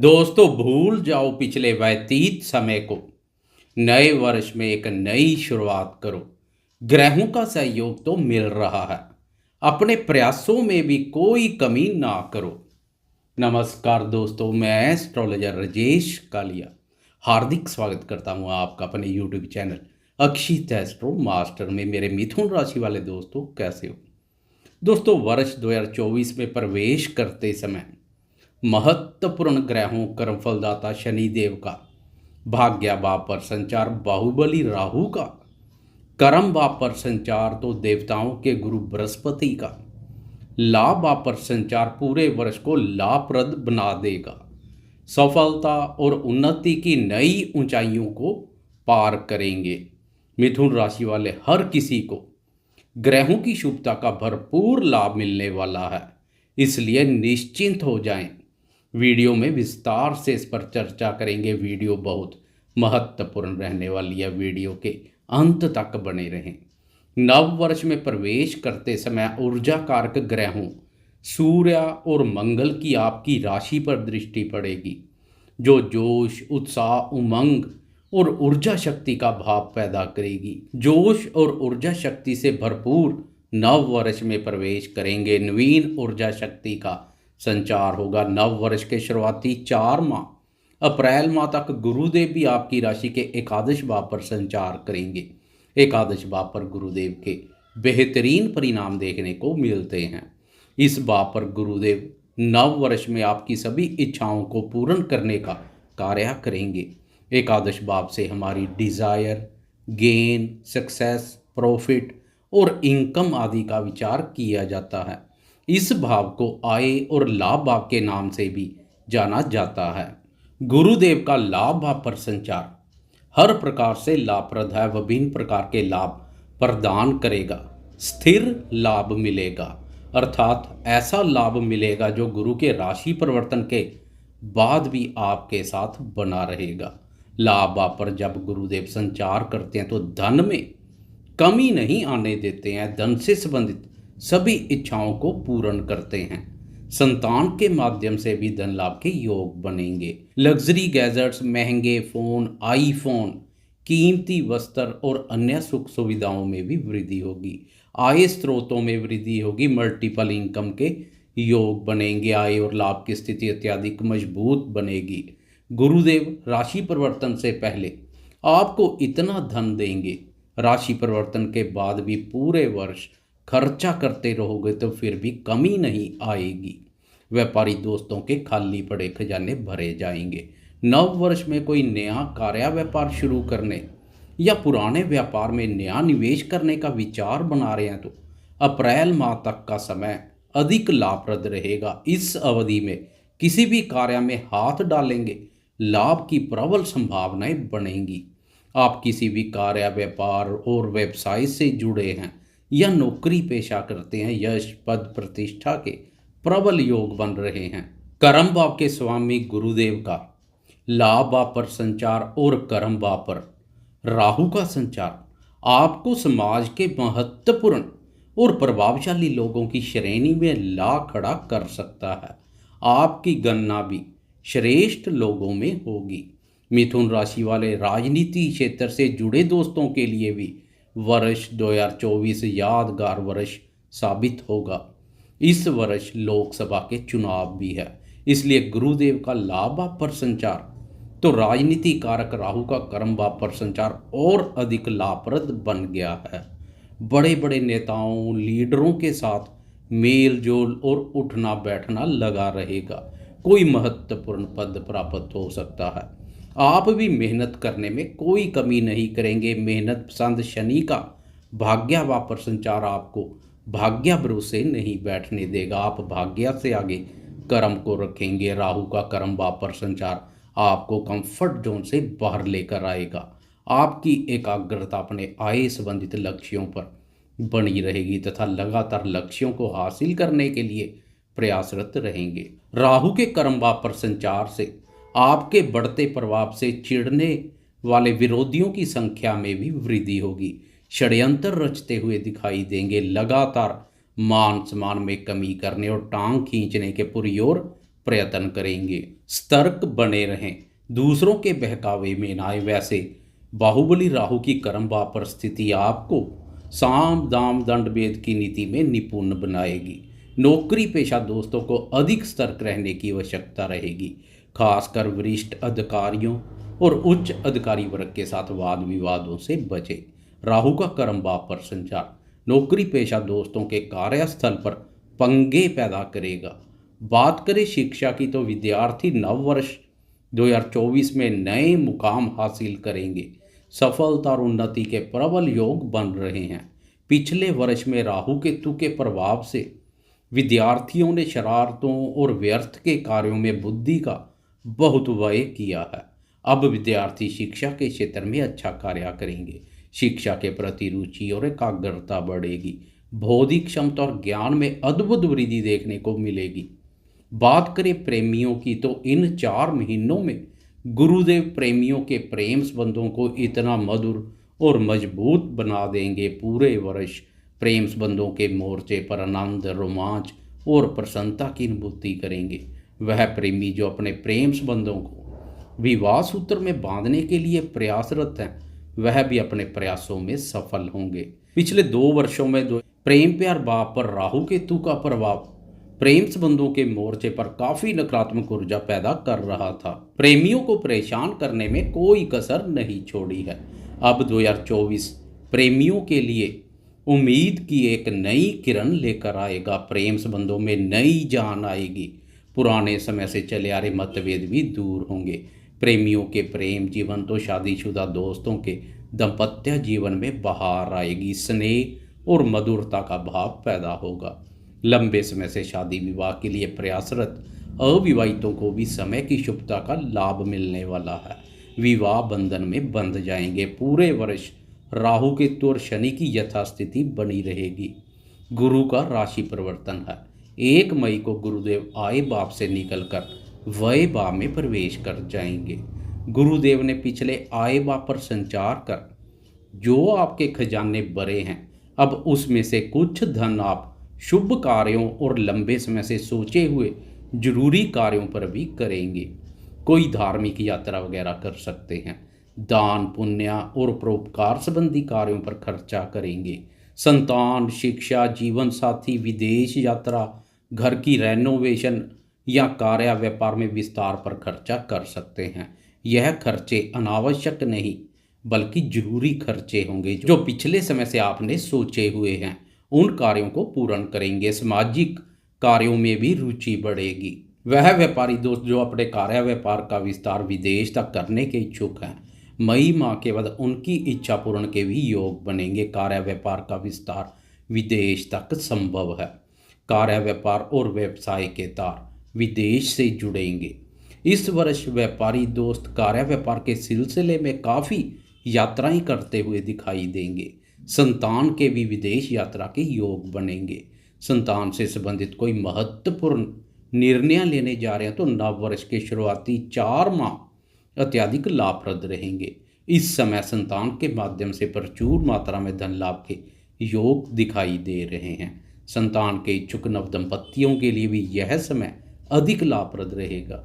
दोस्तों, भूल जाओ पिछले व्यतीत समय को। नए वर्ष में एक नई शुरुआत करो। ग्रहों का सहयोग तो मिल रहा है। अपने प्रयासों में भी कोई कमी ना करो। नमस्कार दोस्तों, मैं एस्ट्रोलॉजर राजेश कालिया हार्दिक स्वागत करता हूं आपका अपने यूट्यूब चैनल अक्षित एस्ट्रो मास्टर में। मेरे मिथुन राशि वाले दोस्तों, कैसे हो दोस्तों? वर्ष 2024 में प्रवेश करते समय महत्वपूर्ण ग्रहों कर्मफलदाता शनिदेव का भाग्य भाव पर संचार, बाहुबली राहु का कर्म भाव पर संचार, तो देवताओं के गुरु बृहस्पति का लाभ भाव पर संचार पूरे वर्ष को लाभप्रद बना देगा। सफलता और उन्नति की नई ऊंचाइयों को पार करेंगे। मिथुन राशि वाले हर किसी को ग्रहों की शुभता का भरपूर लाभ मिलने वाला है, इसलिए निश्चिंत हो जाएं। वीडियो में विस्तार से इस पर चर्चा करेंगे। वीडियो बहुत महत्वपूर्ण रहने वाली है, वीडियो के अंत तक बने रहें। नव वर्ष में प्रवेश करते समय ऊर्जा कारक ग्रहों सूर्य और मंगल की आपकी राशि पर दृष्टि पड़ेगी, जो जोश, उत्साह, उमंग और ऊर्जा शक्ति का भाव पैदा करेगी। जोश और ऊर्जा शक्ति से भरपूर नव वर्ष में प्रवेश करेंगे। नवीन ऊर्जा शक्ति का संचार होगा। नव वर्ष के शुरुआती 4 माह अप्रैल माह तक गुरुदेव भी आपकी राशि के एकादश भाव पर संचार करेंगे। एकादश भाव पर गुरुदेव के बेहतरीन परिणाम देखने को मिलते हैं। इस भाव पर गुरुदेव नव वर्ष में आपकी सभी इच्छाओं को पूर्ण करने का कार्य करेंगे। एकादश भाव से हमारी डिजायर, गेन, सक्सेस, प्रॉफिट और इनकम आदि का विचार किया जाता है। इस भाव को आय और लाभ भाव के नाम से भी जाना जाता है। गुरुदेव का लाभ भाव पर संचार हर प्रकार से लाभप्रद है। विभिन्न प्रकार के लाभ प्रदान करेगा। स्थिर लाभ मिलेगा, अर्थात ऐसा लाभ मिलेगा जो गुरु के राशि परिवर्तन के बाद भी आपके साथ बना रहेगा। लाभ भाव पर जब गुरुदेव संचार करते हैं तो धन में कमी नहीं आने देते हैं। धन से संबंधित सभी इच्छाओं को पूर्ण करते हैं। संतान के माध्यम से भी धन लाभ के योग बनेंगे। लग्जरी गैजेट्स, महंगे फोन, आईफोन, कीमती वस्त्र और अन्य सुख सुविधाओं में भी वृद्धि होगी। आय स्रोतों में वृद्धि होगी। मल्टीपल इनकम के योग बनेंगे। आय और लाभ की स्थिति अत्यधिक मजबूत बनेगी। गुरुदेव राशि परिवर्तन से पहले आपको इतना धन देंगे, राशि परिवर्तन के बाद भी पूरे वर्ष खर्चा करते रहोगे तो फिर भी कमी नहीं आएगी। व्यापारी दोस्तों के खाली पड़े खजाने भरे जाएंगे। नव वर्ष में कोई नया कार्य व्यापार शुरू करने या पुराने व्यापार में नया निवेश करने का विचार बना रहे हैं तो अप्रैल माह तक का समय अधिक लाभप्रद रहेगा। इस अवधि में किसी भी कार्य में हाथ डालेंगे, लाभ की प्रबल संभावनाएं बनेंगी। आप किसी भी कार्य, व्यापार और व्यवसाय से जुड़े हैं या नौकरी पेशा करते हैं, यश, पद, प्रतिष्ठा के प्रबल योग बन रहे हैं। कर्म भाव के स्वामी गुरुदेव का लाभ भाव पर संचार और कर्म भाव पर राहु का संचार आपको समाज के महत्वपूर्ण और प्रभावशाली लोगों की श्रेणी में ला खड़ा कर सकता है। आपकी गणना भी श्रेष्ठ लोगों में होगी। मिथुन राशि वाले राजनीति क्षेत्र से जुड़े दोस्तों के लिए भी वर्ष 2024 यादगार वर्ष साबित होगा। इस वर्ष लोकसभा के चुनाव भी है, इसलिए गुरुदेव का लाभ भाव पर संचार तो राजनीति कारक राहु का कर्म भाव पर संचार और अधिक लाभप्रद बन गया है। बड़े बड़े नेताओं, लीडरों के साथ मेल जोल और उठना बैठना लगा रहेगा। कोई महत्वपूर्ण पद प्राप्त हो सकता है। आप भी मेहनत करने में कोई कमी नहीं करेंगे। मेहनत पसंद शनि का भाग्य भाव पर संचार आपको भाग्य भरोसे नहीं बैठने देगा। आप भाग्य से आगे कर्म को रखेंगे। राहु का कर्म भाव पर संचार आपको कंफर्ट जोन से बाहर लेकर आएगा। आपकी एकाग्रता अपने आय संबंधित लक्ष्यों पर बनी रहेगी तथा लगातार लक्ष्यों को हासिल करने के लिए प्रयासरत रहेंगे। राहु के कर्म भाव पर संचार से आपके बढ़ते प्रभाव से चिढ़ने वाले विरोधियों की संख्या में भी वृद्धि होगी। षड्यंत्र रचते हुए दिखाई देंगे। लगातार मान सम्मान में कमी करने और टांग खींचने के पुरजोर प्रयत्न करेंगे। सतर्क बने रहें, दूसरों के बहकावे में ना आए। वैसे बाहुबली राहु की कर्म भाव पर स्थिति आपको साम दाम दंड भेद की नीति में निपुण बनाएगी। नौकरी पेशा दोस्तों को अधिक सतर्क रहने की आवश्यकता रहेगी, खासकर वरिष्ठ अधिकारियों और उच्च अधिकारी वर्ग के साथ वाद विवादों से बचे। राहु का कर्म भाव पर संचार नौकरी पेशा दोस्तों के कार्यस्थल पर पंगे पैदा करेगा। बात करें शिक्षा की तो विद्यार्थी नव वर्ष 2024 में नए मुकाम हासिल करेंगे। सफलता और उन्नति के प्रबल योग बन रहे हैं। पिछले वर्ष में राहु केतु के प्रभाव से विद्यार्थियों ने शरारतों और व्यर्थ के कार्यों में बुद्धि का बहुत व्यय किया है। अब विद्यार्थी शिक्षा के क्षेत्र में अच्छा कार्य करेंगे। शिक्षा के प्रति रुचि और एकाग्रता बढ़ेगी। बौद्धिक क्षमता और ज्ञान में अद्भुत वृद्धि देखने को मिलेगी। बात करें प्रेमियों की तो इन 4 महीनों में गुरुदेव प्रेमियों के प्रेम संबंधों को इतना मधुर और मजबूत बना देंगे। पूरे वर्ष प्रेम संबंधों के मोर्चे पर आनंद, रोमांच और प्रसन्नता की अनुभूति करेंगे। वह प्रेमी जो अपने प्रेम संबंधों को विवाह सूत्र में बांधने के लिए प्रयासरत हैं, वह भी अपने प्रयासों में सफल होंगे। पिछले 2 वर्षों में प्रेम प्यार भाव पर राहु केतु का प्रभाव प्रेम संबंधों के मोर्चे पर काफी नकारात्मक ऊर्जा पैदा कर रहा था। प्रेमियों को परेशान करने में कोई कसर नहीं छोड़ी है। अब 2024 प्रेमियों के लिए उम्मीद की एक नई किरण लेकर आएगा। प्रेम संबंधों में नई जान आएगी। पुराने समय से चले आ रहे मतभेद भी दूर होंगे। प्रेमियों के प्रेम जीवन तो शादीशुदा दोस्तों के दाम्पत्य जीवन में बहार आएगी। स्नेह और मधुरता का भाव पैदा होगा। लंबे समय से शादी विवाह के लिए प्रयासरत अविवाहितों को भी समय की शुभता का लाभ मिलने वाला है। विवाह बंधन में बंध जाएंगे। पूरे वर्ष राहु केतु और शनि की यथास्थिति बनी रहेगी। गुरु का राशि परिवर्तन है। 1 मई को गुरुदेव आय भाव से निकलकर व्यय भाव में प्रवेश कर जाएंगे। गुरुदेव ने पिछले आय भाव पर संचार कर जो आपके खजाने भरे हैं, अब उसमें से कुछ धन आप शुभ कार्यों और लंबे समय से सोचे हुए जरूरी कार्यों पर भी करेंगे। कोई धार्मिक यात्रा वगैरह कर सकते हैं। दान पुण्य और परोपकार संबंधी कार्यों पर खर्चा करेंगे। संतान, शिक्षा, जीवन साथी, विदेश यात्रा, घर की रेनोवेशन या कार्य व्यापार में विस्तार पर खर्चा कर सकते हैं। यह खर्चे अनावश्यक नहीं बल्कि जरूरी खर्चे होंगे जो पिछले समय से आपने सोचे हुए हैं। उन कार्यों को पूर्ण करेंगे। सामाजिक कार्यों में भी रुचि बढ़ेगी। वह व्यापारी दोस्त जो अपने कार्य व्यापार का विस्तार विदेश तक करने के इच्छुक हैं, मई माह के बाद उनकी इच्छा पूर्ण के भी योग बनेंगे। कार्य व्यापार का विस्तार विदेश तक संभव है। कार्य व्यापार और व्यवसाय के तार विदेश से जुड़ेंगे। इस वर्ष व्यापारी दोस्त कार्य व्यापार के सिलसिले में काफ़ी यात्राएं करते हुए दिखाई देंगे। संतान के भी विदेश यात्रा के योग बनेंगे। संतान से संबंधित कोई महत्वपूर्ण निर्णय लेने जा रहे हैं तो नव वर्ष के शुरुआती 4 माह अत्यधिक लाभप्रद रहेंगे। इस समय संतान के माध्यम से प्रचुर मात्रा में धन लाभ के योग दिखाई दे रहे हैं। संतान के इच्छुक नव दंपतियों के लिए भी यह समय अधिक लाभप्रद रहेगा।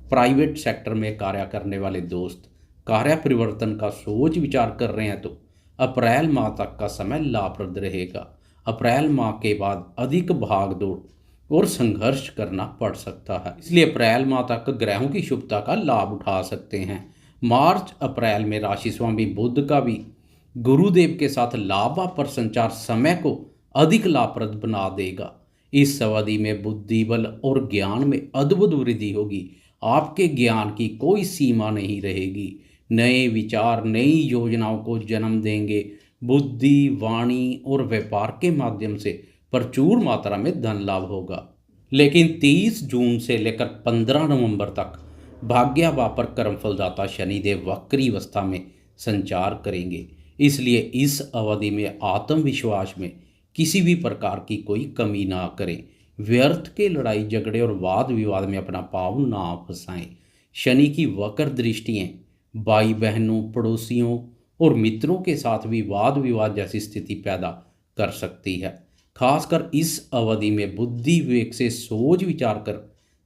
प्राइवेट सेक्टर में कार्य करने वाले दोस्त कार्य परिवर्तन का सोच विचार कर रहे हैं तो अप्रैल माह तक का समय लाभप्रद रहेगा। अप्रैल माह के बाद अधिक भाग दौड़ और संघर्ष करना पड़ सकता है, इसलिए अप्रैल माह तक ग्रहों की शुभता का लाभ उठा सकते हैं। मार्च अप्रैल में राशि स्वामी बुध का भी गुरुदेव के साथ लाभ पर संचार समय को अधिक लाभप्रद बना देगा। इस अवधि में बुद्धि बल और ज्ञान में अद्भुत वृद्धि होगी। आपके ज्ञान की कोई सीमा नहीं रहेगी। नए विचार नई योजनाओं को जन्म देंगे। बुद्धि, वाणी और व्यापार के माध्यम से प्रचुर मात्रा में धन लाभ होगा। लेकिन 30 जून से लेकर 15 नवंबर तक भाग्याभाव पर कर्मफलदाता शनिदेव वक्री अवस्था में संचार करेंगे, इसलिए इस अवधि में आत्मविश्वास में किसी भी प्रकार की कोई कमी ना करें। व्यर्थ के लड़ाई झगड़े और वाद विवाद में अपना पाँव ना फंसाएं। शनि की वक्र दृष्टियाँ भाई बहनों, पड़ोसियों और मित्रों के साथ भी वाद विवाद जैसी स्थिति पैदा कर सकती है। खासकर इस अवधि में बुद्धि विवेक से सोच विचार कर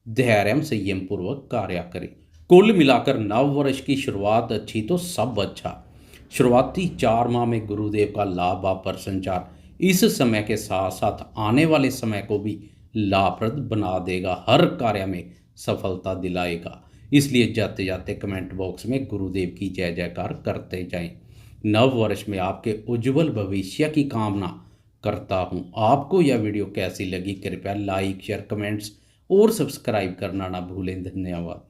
धैर्य संयम पूर्वक कार्य करें। कुल मिलाकर नव वर्ष की शुरुआत अच्छी तो सब अच्छा। शुरुआती 4 माह में गुरुदेव का लाभ व प्रसंचार इस समय के साथ साथ आने वाले समय को भी लाभप्रद बना देगा, हर कार्य में सफलता दिलाएगा। इसलिए जाते जाते कमेंट बॉक्स में गुरुदेव की जय जयकार करते जाएं। नव वर्ष में आपके उज्जवल भविष्य की कामना करता हूं। आपको यह वीडियो कैसी लगी कृपया लाइक शेयर कमेंट्स और सब्सक्राइब करना ना भूलें। धन्यवाद।